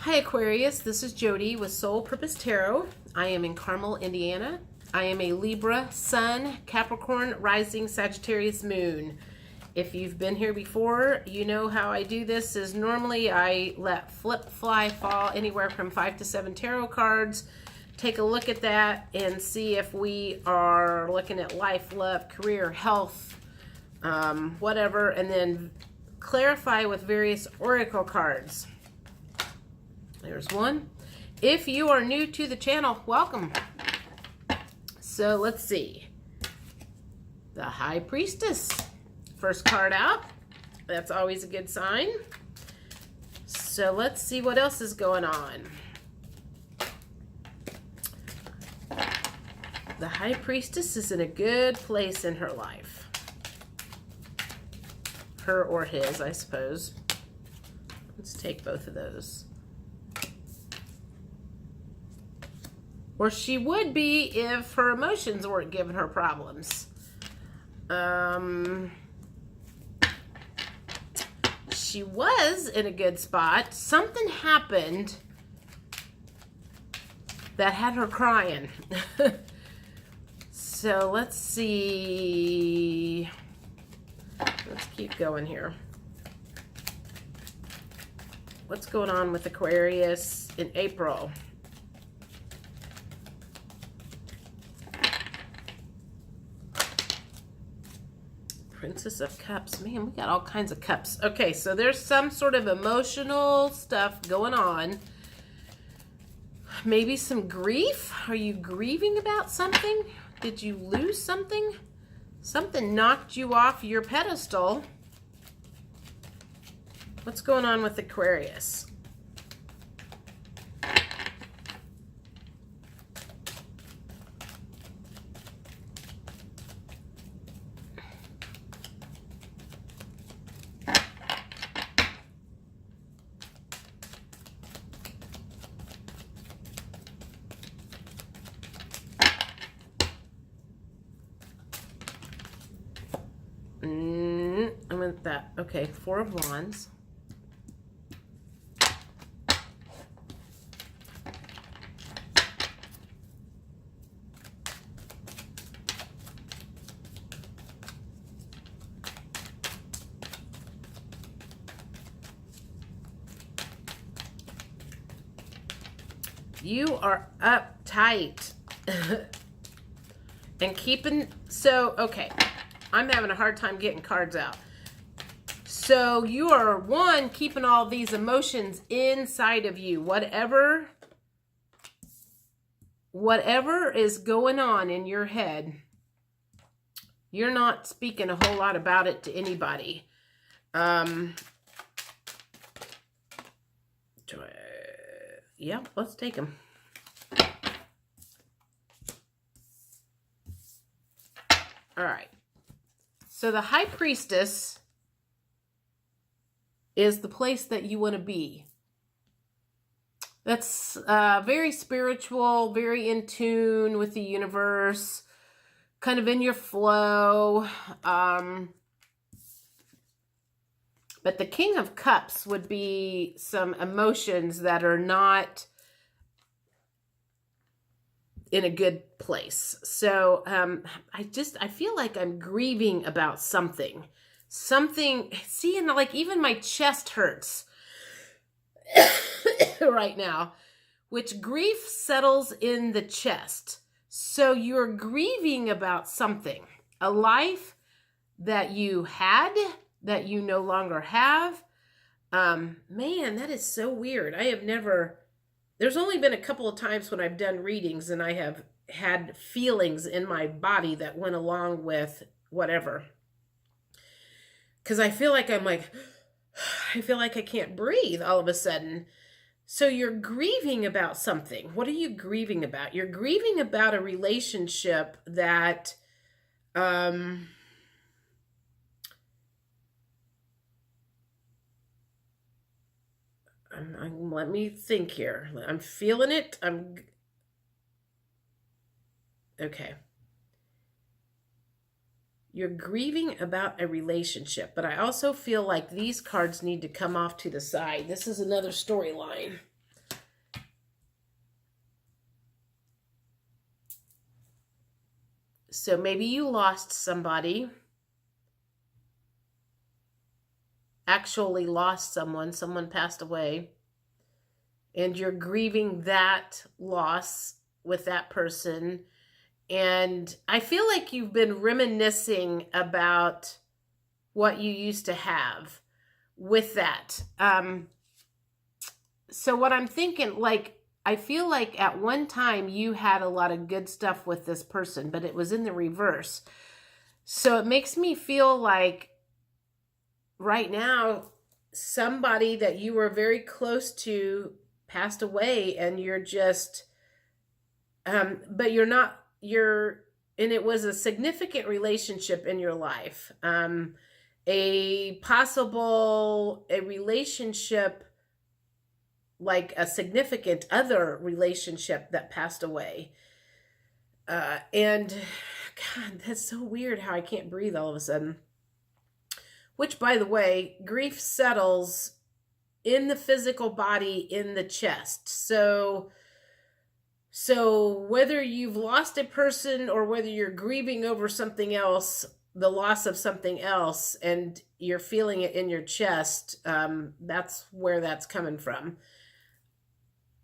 Hi Aquarius, this is Jody with Soul Purpose Tarot. I am in Carmel, Indiana. I am a Libra Sun, Capricorn, Rising, Sagittarius Moon. If you've been here before, you know how I do this is normally I let flip, fly, fall anywhere from 5 to 7 tarot cards. Take a look at that and see if we are looking at life, love, career, health, whatever, and then clarify with various oracle cards. There's one. If you are new to the channel, welcome. So let's see. The High Priestess. First card out. That's always a good sign. So let's see what else is going on. The High Priestess is in a good place in her life. Her or his, I suppose. Let's take both of those. Or she would be if her emotions weren't giving her problems. She was in a good spot. Something happened that had her crying. So let's see. Let's keep going here. What's going on with Aquarius in April? Princess of Cups. Man, we got all kinds of cups. Okay, so there's some sort of emotional stuff going on. Maybe some grief. Are you grieving about something? Did you lose something? Something knocked you off your pedestal. What's going on with Aquarius? I went that. Okay, Four of Wands. You are uptight and keeping, so, okay, I'm having a hard time getting cards out. So you are, one, keeping all these emotions inside of you. Whatever is going on in your head, you're not speaking a whole lot about it to anybody. Yeah, let's take them. All right. So the High Priestess is the place that you want to be. That's very spiritual, very in tune with the universe, kind of in your flow. But the King of Cups would be some emotions that are not in a good place. So I feel like I'm grieving about something. See, and like even my chest hurts right now, which grief settles in the chest. So you're grieving about something, a life that you had, that you no longer have. Man, that is so weird. There's only been a couple of times when I've done readings and I have had feelings in my body that went along with whatever. Because I feel like I feel like I can't breathe all of a sudden. So you're grieving about something. What are you grieving about? You're grieving about a relationship that, let me think here. I'm feeling it. Okay. You're grieving about a relationship, but I also feel like these cards need to come off to the side. This is another storyline. So maybe you lost somebody, actually lost someone, someone passed away, and you're grieving that loss with that person. And I feel like you've been reminiscing about what you used to have with that. So what I'm thinking, like, I feel like at one time you had a lot of good stuff with this person, but it was in the reverse. So it makes me feel like right now, somebody that you were very close to passed away, and you're just, but you're not, and it was a significant relationship in your life. A relationship, like a significant other relationship that passed away. And God, that's so weird how I can't breathe all of a sudden. Which, by the way, grief settles in the physical body, in the chest. So whether you've lost a person or whether you're grieving over something else, the loss of something else, and you're feeling it in your chest, that's where that's coming from.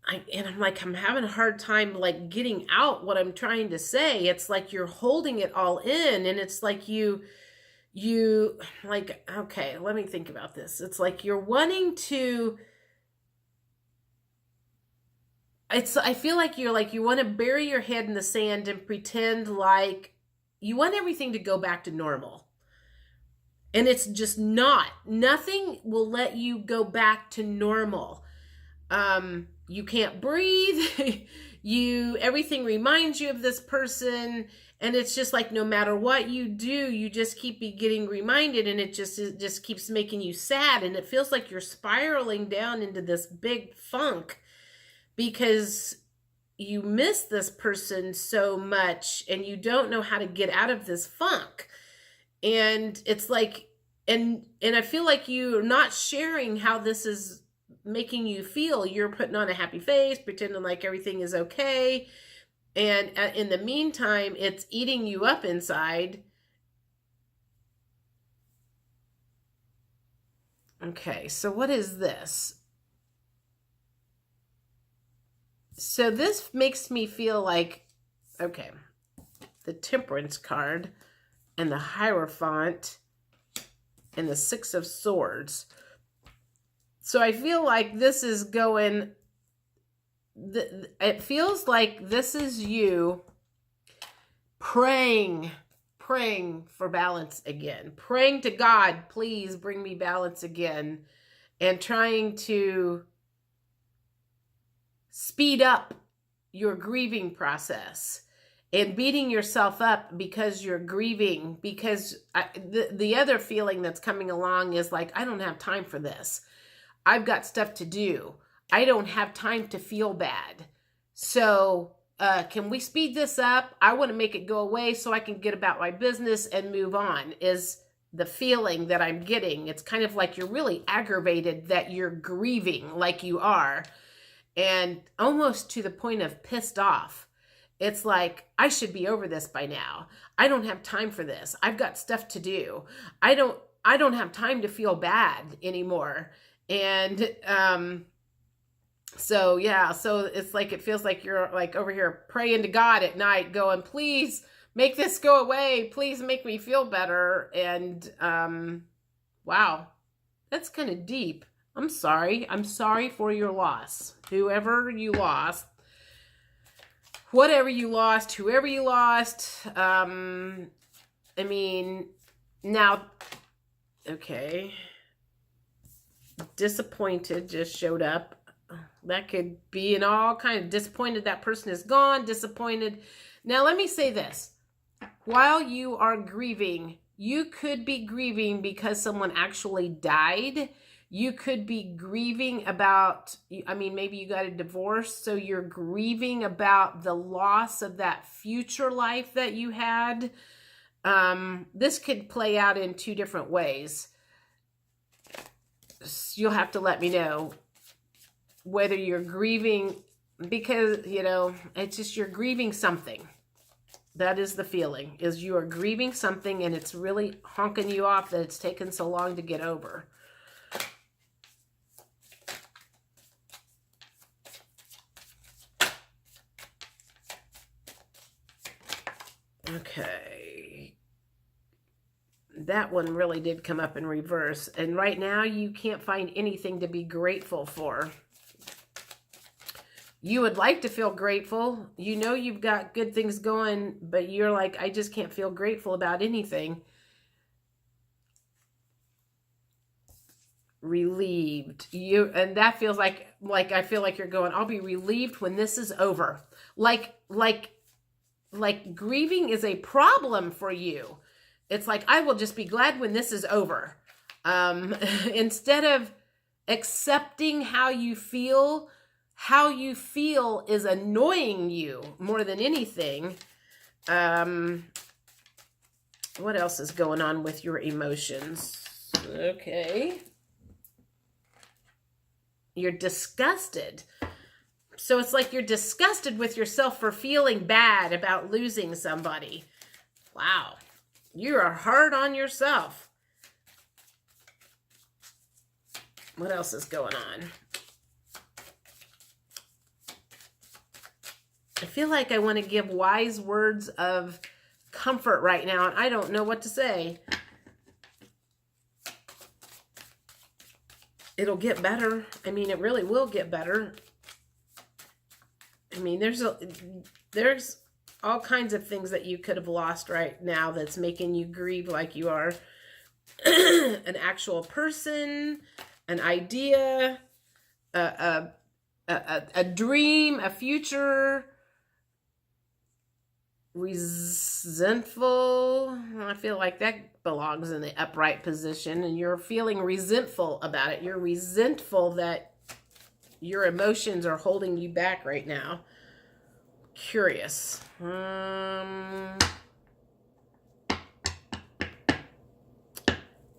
I'm having a hard time like getting out what I'm trying to say. It's like you're holding it all in, and it's like you like, okay, let me think about this. It's like you're wanting to, I feel like you want to bury your head in the sand and pretend like you want everything to go back to normal. And it's just not. Nothing will let you go back to normal. You can't breathe. Everything reminds you of this person. And it's just like, no matter what you do, you just keep getting reminded, and it just keeps making you sad. And it feels like you're spiraling down into this big funk because you miss this person so much and you don't know how to get out of this funk. And it's like, and I feel like you're not sharing how this is making you feel. You're putting on a happy face, pretending like everything is okay. And in the meantime, it's eating you up inside. Okay, so what is this? So this makes me feel like, okay, the Temperance card and the Hierophant and the Six of Swords. So I feel like this is going, it feels like this is you praying for balance again, praying to God, please bring me balance again, and trying to speed up your grieving process and beating yourself up because you're grieving. Because the other feeling that's coming along is like, I don't have time for this. I've got stuff to do. I don't have time to feel bad. So can we speed this up? I want to make it go away so I can get about my business and move on, is the feeling that I'm getting. It's kind of like you're really aggravated that you're grieving like you are, and almost to the point of pissed off. It's like, I should be over this by now. I don't have time for this. I've got stuff to do. I don't have time to feel bad anymore. And so yeah, so it's like, it feels like you're like over here praying to God at night going, please make this go away. Please make me feel better. And wow, that's kind of deep. I'm sorry. I'm sorry for your loss. Whoever you lost, whatever you lost, whoever you lost. I mean, now, okay. Disappointed just showed up. That could be in all kind of disappointed that person is gone, disappointed. Now, let me say this. While you are grieving, you could be grieving because someone actually died. You could be grieving about, I mean, maybe you got a divorce, so you're grieving about the loss of that future life that you had. This could play out in two different ways. You'll have to let me know whether you're grieving because, you know, it's just you're grieving something. That is the feeling, is you are grieving something and it's really honking you off that it's taken so long to get over. Okay. That one really did come up in reverse. And right now you can't find anything to be grateful for. You would like to feel grateful. You know you've got good things going, but you're like, I just can't feel grateful about anything. Relieved. And that feels like I feel like you're going, I'll be relieved when this is over. Like grieving is a problem for you. It's like, I will just be glad when this is over. Instead of accepting how you feel is annoying you more than anything. What else is going on with your emotions? Okay. You're disgusted. So it's like you're disgusted with yourself for feeling bad about losing somebody. Wow. You are hard on yourself. What else is going on? I feel like I want to give wise words of comfort right now, and I don't know what to say. It'll get better. I mean, it really will get better. I mean, there's all kinds of things that you could have lost right now that's making you grieve like you are. An actual person, an idea, a dream, a future. Resentful. I feel like that belongs in the upright position, and you're feeling resentful about it. You're resentful that your emotions are holding you back right now. Curious.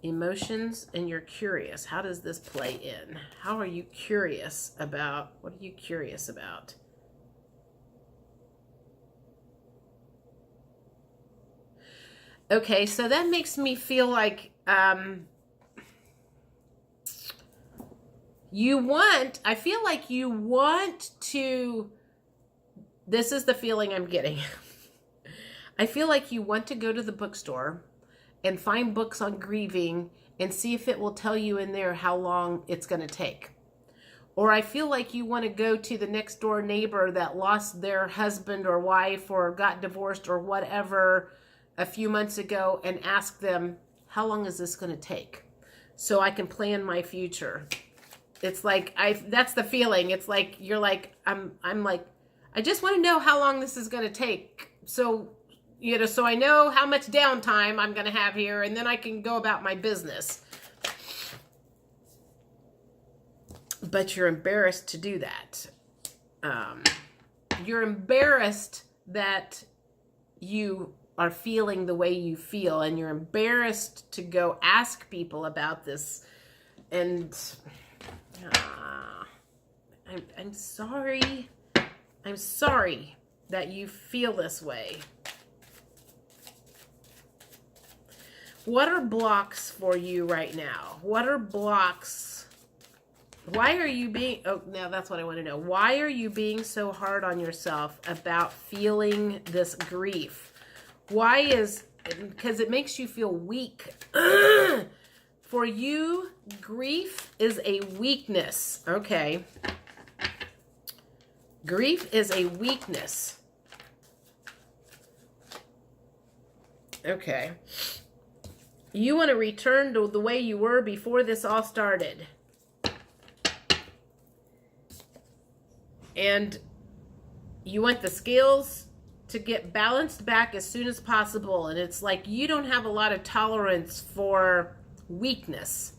Emotions, and you're curious. How does this play in? How are you curious about? What are you curious about? Okay, so that makes me feel like I feel like you want to, this is the feeling I'm getting. I feel like you want to go to the bookstore and find books on grieving and see if it will tell you in there how long it's going to take. Or I feel like you want to go to the next door neighbor that lost their husband or wife or got divorced or whatever a few months ago and ask them, how long is this going to take? So I can plan my future. It's like, that's the feeling. It's like, you're like, I'm like, I just want to know how long this is going to take. So, so I know how much downtime I'm going to have here, and then I can go about my business. But you're embarrassed to do that. You're embarrassed that you are feeling the way you feel, and you're embarrassed to go ask people about this. And I'm sorry. I'm sorry that you feel this way. What are blocks for you right now? What are blocks? Why are you being, now that's what I want to know. Why are you being so hard on yourself about feeling this grief? Why is, because it makes you feel weak. For you, grief is a weakness. Okay. Grief is a weakness. Okay. You want to return to the way you were before this all started. And you want the scales to get balanced back as soon as possible. And it's like you don't have a lot of tolerance for weakness.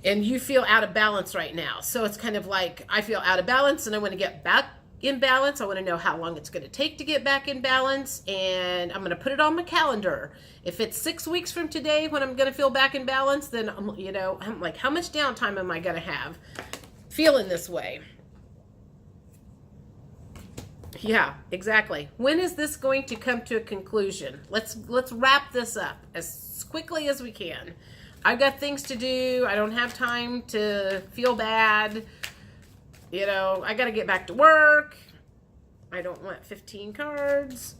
And you feel out of balance right now. So it's kind of like, I feel out of balance and I want to get back in balance. I want to know how long it's going to take to get back in balance. And I'm going to put it on my calendar. If it's 6 weeks from today when I'm going to feel back in balance, then, I'm like, how much downtime am I going to have feeling this way? Yeah, exactly. When is this going to come to a conclusion? Let's wrap this up as quickly as we can. I've got things to do. I don't have time to feel bad. You know, I got to get back to work. I don't want 15 cards.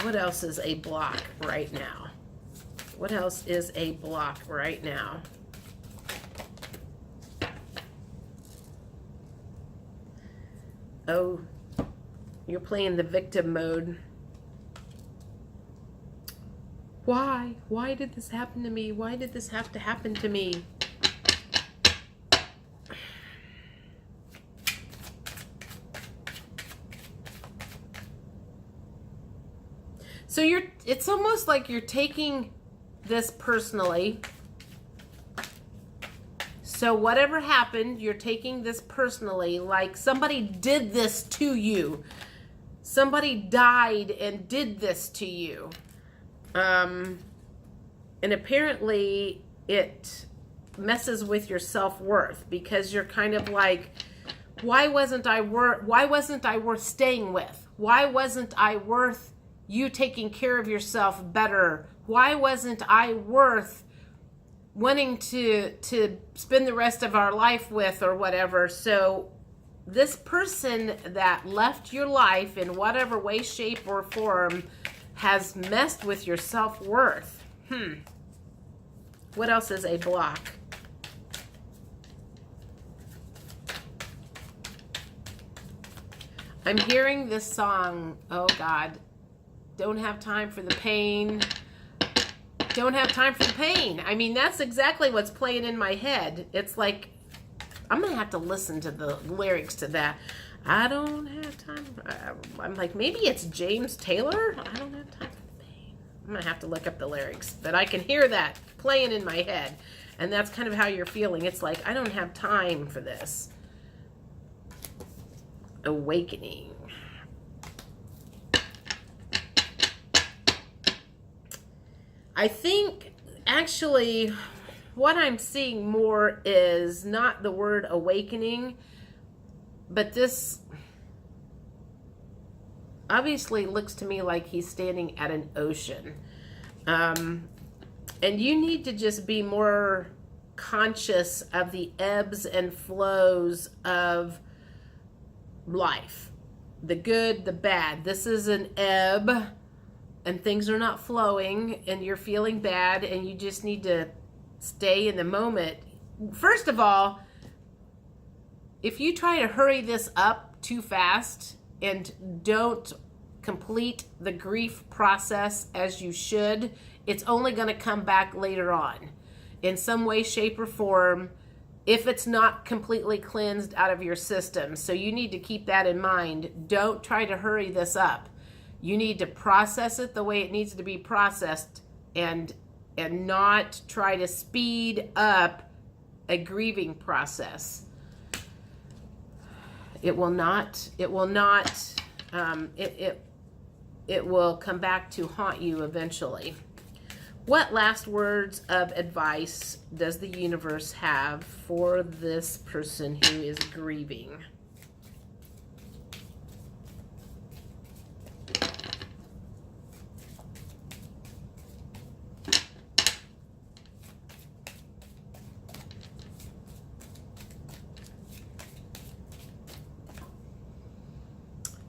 What else is a block right now? What else is a block right now? Oh, you're playing the victim mode. Why? Why did this happen to me? Why did this have to happen to me? So it's almost like you're taking this personally. So whatever happened, you're taking this personally, like somebody did this to you. Somebody died and did this to you. And apparently it messes with your self-worth, because you're kind of like, why wasn't I worth staying with? Why wasn't I worth you taking care of yourself better? Why wasn't I worth wanting to spend the rest of our life with, or whatever? So this person that left your life in whatever way, shape, or form has messed with your self-worth. What else is a block? I'm hearing this song. Oh God. Don't have time for the pain. Don't have time for the pain. I mean, that's exactly what's playing in my head. It's like, I'm going to have to listen to the lyrics to that. I don't have time. I'm like, maybe it's James Taylor? I don't have time for the pain. I'm going to have to look up the lyrics. But I can hear that playing in my head. And that's kind of how you're feeling. It's like, I don't have time for this. Awakening. I think, actually, what I'm seeing more is not the word awakening, but this obviously looks to me like he's standing at an ocean. And you need to just be more conscious of the ebbs and flows of life. The good, the bad. This is an ebb, and things are not flowing, and you're feeling bad, and you just need to stay in the moment. First of all, if you try to hurry this up too fast and don't complete the grief process as you should, it's only going to come back later on in some way, shape, or form, if it's not completely cleansed out of your system. So you need to keep that in mind. Don't try to hurry this up. You need to process it the way it needs to be processed, and not try to speed up a grieving process. It will not, it will come back to haunt you eventually. What last words of advice does the universe have for this person who is grieving?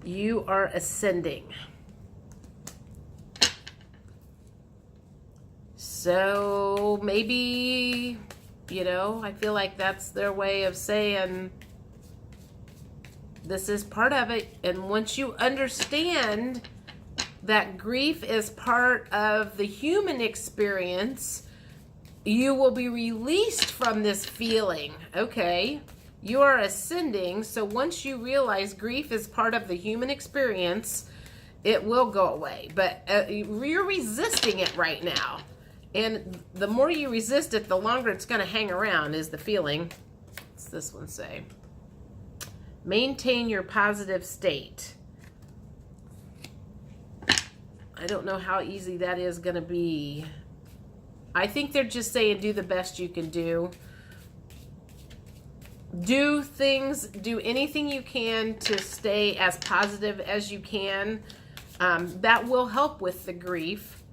You are ascending. So maybe, I feel like that's their way of saying this is part of it. And once you understand that grief is part of the human experience, you will be released from this feeling. Okay. You are ascending, so once you realize grief is part of the human experience, it will go away. But you're resisting it right now. And the more you resist it, the longer it's going to hang around, is the feeling. What's this one say? Maintain your positive state. I don't know how easy that is going to be. I think they're just saying do the best you can do. Do anything you can to stay as positive as you can. That will help with the grief.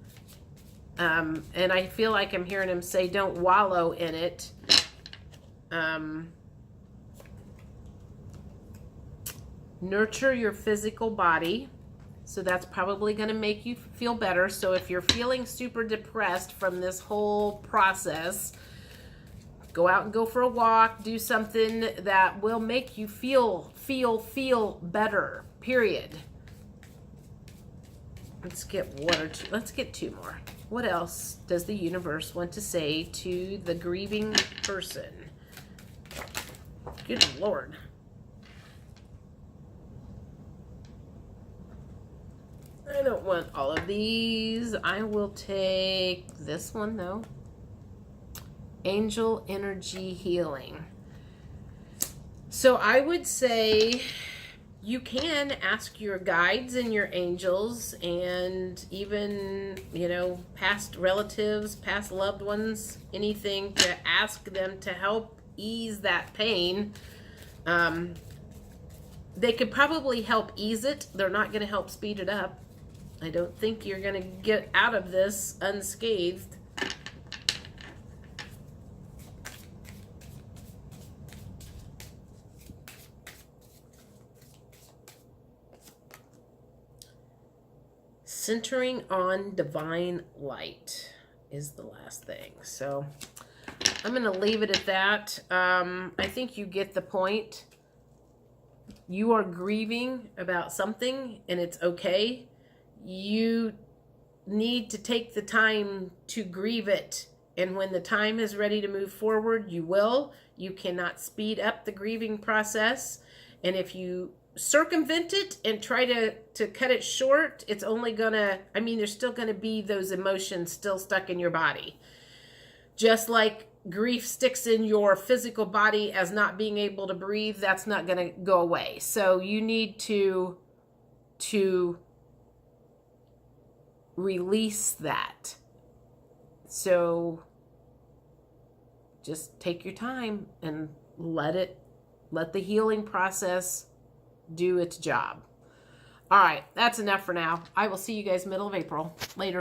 And I feel like I'm hearing him say don't wallow in it. Nurture your physical body. So that's probably going to make you feel better. So if you're feeling super depressed from this whole process, go out and go for a walk. Do something that will make you feel better, period. Let's get let's get two more. What else does the universe want to say to the grieving person? Good Lord. I don't want all of these. I will take this one though. Angel energy healing. So I would say you can ask your guides and your angels and even, you know, past relatives, past loved ones, anything, to ask them to help ease that pain. They could probably help ease it. They're not going to help speed it up. I don't think you're going to get out of this unscathed. Centering on divine light is the last thing. So I'm going to leave it at that. I think you get the point. You are grieving about something and it's okay. You need to take the time to grieve it. And when the time is ready to move forward, you will. You cannot speed up the grieving process. And if you circumvent it and try to cut it short, it's only gonna, I mean, there's still gonna be those emotions still stuck in your body. Just like grief sticks in your physical body as not being able to breathe, that's not gonna go away. So you need to release that. So just take your time and let the healing process do its job. All right, that's enough for now. I will see you guys middle of April. Later.